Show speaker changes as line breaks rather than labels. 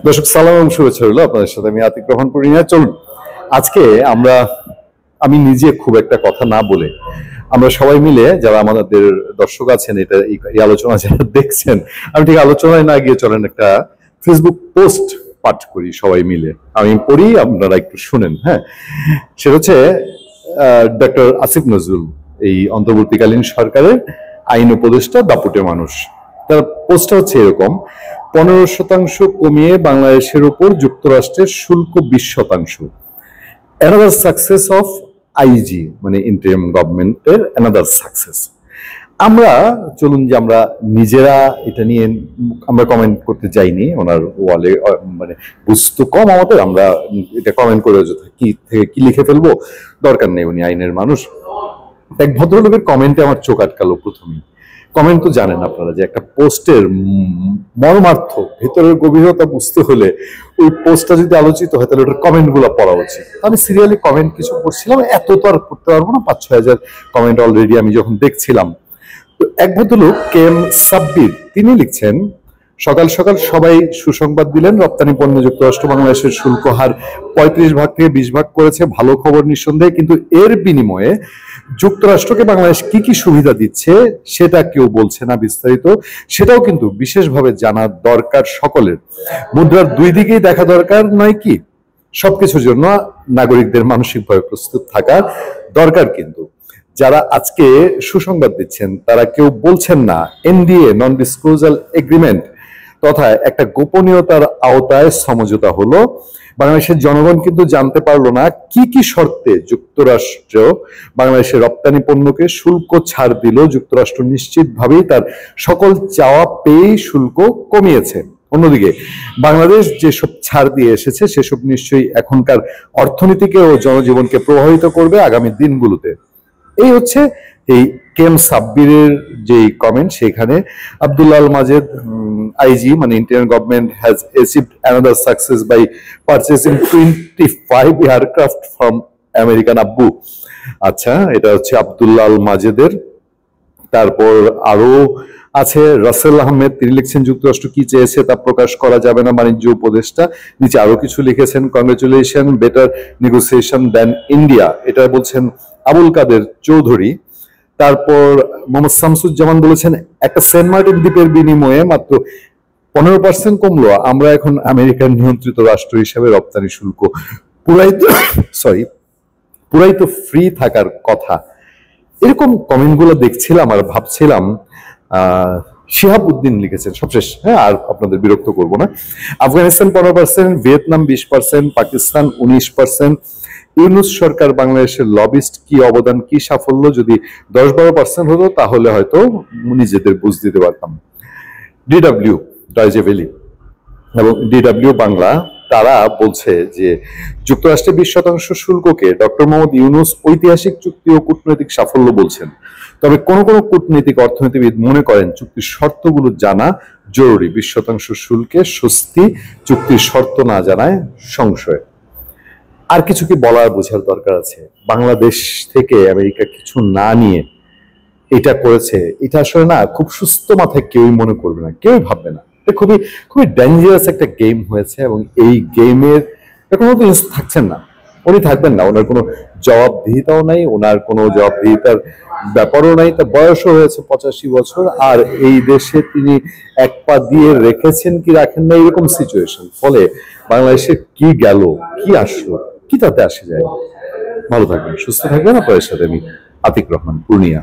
দর্শক সালাম এবং শুভেচ্ছা রইল আপনাদের সাথে। আমি আতিক রহমান পূর্ণিয়া। চলুন আজকে আমি নিজে খুব একটা কথা না বলে আমরা সবাই মিলে যারা আমাদের দর্শক আছেন, এই আলোচনা যারা দেখছেন, আমি ঠিক আলোচনায় না গিয়ে চলেন একটা ফেসবুক পোস্ট পাঠ করি সবাই মিলে। আমি পড়ি, আপনারা একটু শুনেন। হ্যাঁ, সেটা হচ্ছে ডক্টর আসিফ নজরুল, এই অন্তর্বর্তীকালীন সরকারের আইন উপদেষ্টা, দাপুটে মানুষ। তার পোস্টটা হচ্ছে এরকম: 15% কমিয়ে বাংলাদেশের উপর যুক্তরাষ্ট্রের শুল্ক 20%। অ্যানাদার সাকসেস অফ আইজি, মানে ইন্টারিম গভর্নমেন্টের অ্যানাদার সাকসেস। আমরা চলুন যে আমরা নিজেরা এটা নিয়ে আমরা কমেন্ট করতে যাইনি ওনার ওয়ালে, মানে বুঝতে কম আমাদের, আমরা এটা কমেন্ট করে কি থেকে কি লিখে ফেলবো, দরকার নেই। উনি আইনের মানুষ। এক ভদ্রলোকের কমেন্টে আমার চোখ আটকালো প্রথমেই। কমেন্ট তো জানেন আপনারা যে একটা পোস্টের মর্মার্থ, ভেতরের গভীরতা বুঝতে হলে ওই পোস্টটা যদি আলোচিত হয় তাহলে ওটার কমেন্ট গুলো পড়া উচিত। আমি সিরিয়ালি কমেন্ট কিছু পড়ছিলাম, এত তো আর পড়তে পারবো না, 5-6 হাজার কমেন্ট অলরেডি আমি যখন দেখছিলাম। তো এক ভদ্রলোক কেএম সাব্বির, তিনি লিখছেন, সকাল সকাল সবাই সুসংবাদ দিলেন, রপ্তানি পণ্য যুক্তরাষ্ট্র বাংলাদেশের শুল্ক হার 35 ভাগ থেকে 20 ভাগ করেছে। ভালো খবর নিঃসন্দেহে, কিন্তু এর বিনিময়ে যুক্তরাষ্ট্রকে বাংলাদেশ কি কি সুবিধা দিচ্ছে সেটা কেউ বলছে না বিস্তারিত। সেটাও কিন্তু বিশেষভাবে জানা দরকার সকলের। মুদ্রার দুই দিকেই দেখা দরকার নয় কি? সবকিছুর জন্য নাগরিকদের মানসিকভাবে প্রস্তুত থাকা দরকার। কিন্তু যারা আজকে সুসংবাদ দিচ্ছেন তারা কেউ বলছেন না এনডিএ, নন ডিসক্লোজার এগ্রিমেন্ট তথা একটা গোপনীয়তার আওতায় সমঝোতা হলো। বাংলাদেশের জনগণ কিন্তু জানতে পারলো না কি কি শর্তে যুক্তরাষ্ট্র বাংলাদেশের রপ্তানি পণ্যকে শুল্ক ছাড় দিল। যুক্তরাষ্ট্র নিশ্চিতভাবেই তার সকল চাওয়া পেয়েই শুল্ক কমিয়েছে। অন্যদিকে বাংলাদেশ যেসব ছাড় দিয়ে এসেছে সেসব নিশ্চয়ই এখনকার অর্থনীতিকে ও জনজীবনকে প্রভাবিত করবে আগামী দিনগুলোতে। এই হচ্ছে এই কেএম সাব্বিরের যে কমেন্ট। সেখানে আব্দুল্লাহ আল মাজেদ, আইজি, মানে Indian government has achieved another success by purchasing 25 aircraft from American আব্বু। আচ্ছা, এটা হচ্ছে আব্দুল্লাহ আল মাজেদের। তারপর আরো আছে রাসেল আহমেদ, তিনি লিখছেন, যুক্তরাষ্ট্র কি চেয়েছে তা প্রকাশ করা যাবে না, বাণিজ্য উপদেষ্টা। নিচে আরো কিছু লিখেছেন, কংগ্রেচুলেশন, বেটার নেগোসিয়েশন দেন ইন্ডিয়া, এটা বলছেন আবুল কাদের চৌধুরী। তারপর মোহাম্মদ শামসুজ্জামান বলেছেন, একটা সেন্ট মার্টিন দ্বীপের বিনিময়ে মাত্র 15% কমলো, আমরা এখন আমেরিকান নিয়ন্ত্রিত রাষ্ট্র হিসেবে রপ্তানি শুল্ক পুরাই তো ফ্রি থাকার কথা। এরকম কমেন্ট গুলো দেখছিলাম আর ভাবছিলাম। শিহাব উদ্দিন লিখেছেন সবশেষ, হ্যাঁ, আর আপনাদের বিরক্ত করব না। আফগানিস্তান 15%, ভিয়েতনাম 20%, পাকিস্তান 19%। ইউনূস সরকার বাংলাদেশের লবিস্ট, কি অবদান, কি সাফল্য! যদি 10-12% হতো তাহলে হয়তো নিজেদের বুঝ দিতে পারতাম। ডিডব্লিউ, ডয়েচে ভেলে এবং ডিডব্লিউ বাংলা, তারা বলছে যে যুক্তরাষ্ট্রের 20% শুল্ককে ডক্টর মোহাম্মদ ইউনূস ঐতিহাসিক চুক্তি ও কূটনৈতিক সাফল্য বলছেন। তবে কোন কোন কূটনীতিক অর্থনীতিবিদ মনে করেন চুক্তির শর্তগুলো জানা জরুরি। 20% শুল্কে স্বস্তি, চুক্তির শর্ত না জানায় সংশয়। আর কিছু কি বলার বোঝার দরকার আছে? বাংলাদেশ থেকে আমেরিকা কিছু না নিয়ে এটা করেছে, এটা আসলে না খুব সুস্থ মাথায় কেউই মনে করবে না, কেউই ভাববে না। এটা খুবই খুবই ডেঞ্জারাস একটা গেম হয়েছে এবং এই গেমের কোনো থাকছেন না, উনি থাকবেন না। ওনার কোনো জবাবদিহিতাও নাই, ওনার কোনো জবাবদিহিতার ব্যাপারও নাই। তার বয়সও হয়েছে 85 বছর, আর এই দেশে তিনি এক পা দিয়ে রেখেছেন কি রাখেন না, এরকম সিচুয়েশন। ফলে বাংলাদেশে কি গেল, কি আসলো, কি তাতে আসে যায়? ভালো থাকবেন, সুস্থ থাকবেন। আপনাদের সাথে আমি আতিক রহমান পূর্ণিয়া।